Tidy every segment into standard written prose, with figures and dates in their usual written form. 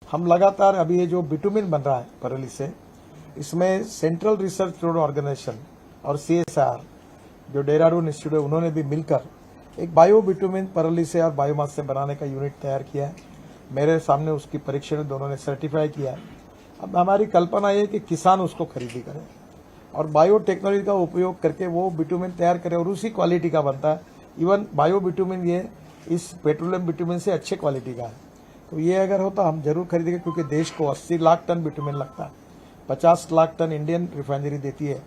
हम लगातार अभी ये जो बिटुमिन बन रहा है बरेली से, इसमें सेंट्रल रिसर्च रोड ऑर्गेनाइजेशन और CSIR जो देहरादून इंस्टीट्यूट है उन्होंने भी मिलकर एक बायो बिटुमिन बरेली से और बायोमास से बनाने का यूनिट तैयार किया है। मेरे सामने उसकी परीक्षण दोनों ने सर्टिफाई किया है। अब हमारी कल्पना ये है कि किसान उसको खरीदी करें और बायो टेक्नोलॉजी का उपयोग करके वो बिटुमिन तैयार करें और उसी क्वालिटी का बनता है। इवन बायो बिटुमिन ये इस पेट्रोलियम बिटुमिन से अच्छे क्वालिटी का है। तो ये अगर होता हम जरूर खरीदेंगे, क्योंकि देश को 80 लाख टन बिटुमिन लगता है। 50 लाख टन इंडियन रिफाइनरी देती है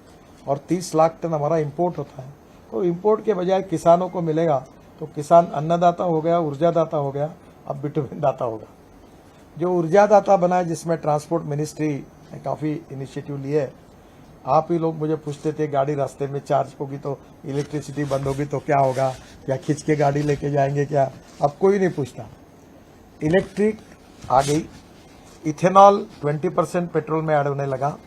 और 30 लाख टन हमारा इंपोर्ट होता है। तो इंपोर्ट के बजाय किसानों को मिलेगा तो किसान अन्नदाता हो गया, ऊर्जादाता हो गया, अब बिटुमिन दाता होगा। जो ऊर्जादाता बना है, जिसमें ट्रांसपोर्ट मिनिस्ट्री ने काफ़ी इनिशिएटिव लिए है। आप ही लोग मुझे पूछते थे गाड़ी रास्ते में चार्ज होगी तो इलेक्ट्रिसिटी बंद होगी तो क्या होगा, या खींच के गाड़ी लेके जाएंगे क्या, अब कोई नहीं पूछता। इलेक्ट्रिक आ गई, इथेनॉल 20% पेट्रोल में ऐड होने लगा।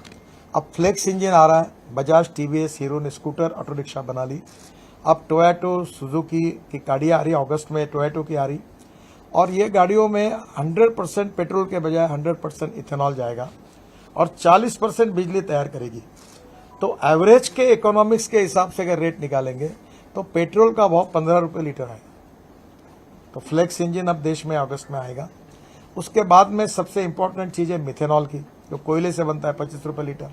अब फ्लेक्स इंजन आ रहा है, बजाज, TVS, हीरो ने स्कूटर, ऑटो रिक्शा बना ली। अब टोयोटो, सुजुकी की गाड़ियाँ आ रही, अगस्त में टोयोटो की आ रही। और ये गाड़ियों में 100% पेट्रोल के बजाय 100% इथेनॉल जाएगा और 40% बिजली तैयार करेगी। तो एवरेज के इकोनॉमिक्स के हिसाब से अगर रेट निकालेंगे तो पेट्रोल का भाव 15 रुपये लीटर आएगा। तो फ्लेक्स इंजन अब देश में अगस्त में आएगा। उसके बाद में सबसे इंपॉर्टेंट चीज़ है मिथेनॉल की, जो कोयले से बनता है, 25 रुपये लीटर।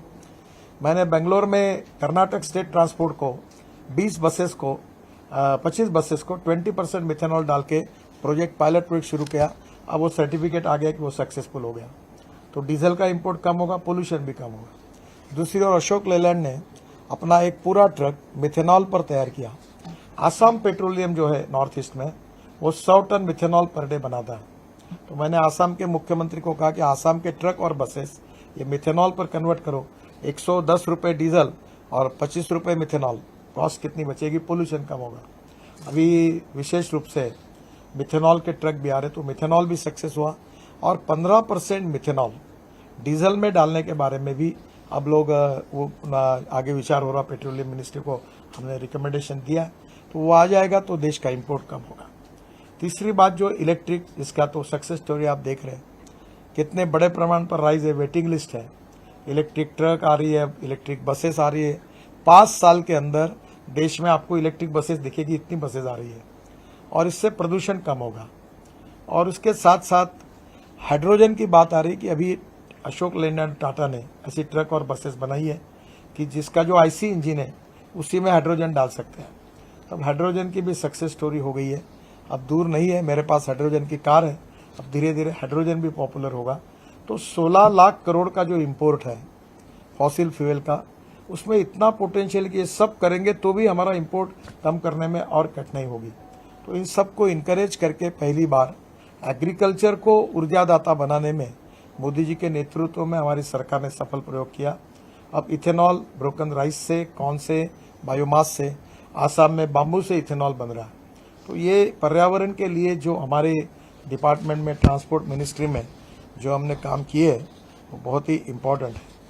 मैंने बेंगलोर में कर्नाटक स्टेट ट्रांसपोर्ट को 25 बसेस को 20% मिथेनॉल डाल के पायलट प्रोजेक्ट शुरू किया। अब वो सर्टिफिकेट आ गया कि वो सक्सेसफुल हो गया। तो डीजल का इंपोर्ट कम होगा, पोल्यूशन भी कम होगा। दूसरी ओर अशोक लेलैंड ने अपना एक पूरा ट्रक मिथेनॉल पर तैयार किया। आसाम पेट्रोलियम जो है नॉर्थ ईस्ट में, वो 100 टन मिथेनॉल पर डे बनाता है। तो मैंने आसाम के मुख्यमंत्री को कहा कि आसाम के ट्रक और बसेस ये मिथेनॉल पर कन्वर्ट करो। 110 रुपये डीजल और 25 रुपये मिथेनॉल, कॉस्ट कितनी बचेगी, पोल्यूशन कम होगा। अभी विशेष रूप से मिथेनॉल के ट्रक भी आ रहे, तो मिथेनॉल भी सक्सेस हुआ। और 15% मिथेनॉल डीजल में डालने के बारे में भी अब लोग वो आगे विचार हो रहा। पेट्रोलियम मिनिस्ट्री को हमने रिकमेंडेशन दिया, तो वो आ जाएगा तो देश का इंपोर्ट कम होगा। तीसरी बात जो इलेक्ट्रिक, इसका तो सक्सेस स्टोरी आप देख रहे हैं, कितने बड़े प्रमाण पर राइज है, वेटिंग लिस्ट है। इलेक्ट्रिक ट्रक आ रही है, इलेक्ट्रिक बसेस आ रही है। 5 साल के अंदर देश में आपको इलेक्ट्रिक बसेस दिखेगी, इतनी बसेस आ रही है और इससे प्रदूषण कम होगा। और उसके साथ साथ हाइड्रोजन की बात आ रही कि अभी अशोक लेलैंड टाटा ने ऐसी ट्रक और बसेस बनाई है कि जिसका जो IC इंजन है उसी में हाइड्रोजन डाल सकते हैं। तब हाइड्रोजन की भी सक्सेस स्टोरी हो गई है। अब दूर नहीं है, मेरे पास हाइड्रोजन की कार है। अब धीरे धीरे हाइड्रोजन भी पॉपुलर होगा। तो 16 लाख करोड़ का जो इंपोर्ट है फॉसिल फ्यूल का, उसमें इतना पोटेंशियल कि ये सब करेंगे तो भी हमारा इंपोर्ट कम करने में और कठिनाई होगी। तो इन सबको इनकरेज करके पहली बार एग्रीकल्चर को ऊर्जादाता बनाने में मोदी जी के नेतृत्व में हमारी सरकार ने सफल प्रयोग किया। अब इथेनॉल ब्रोकन राइस से, कॉर्न से, बायोमास से, आसाम में बाम्बू से इथेनॉल बन रहा है। तो ये पर्यावरण के लिए जो हमारे डिपार्टमेंट में, ट्रांसपोर्ट मिनिस्ट्री में जो हमने काम किए वो बहुत ही इम्पोर्टेंट है।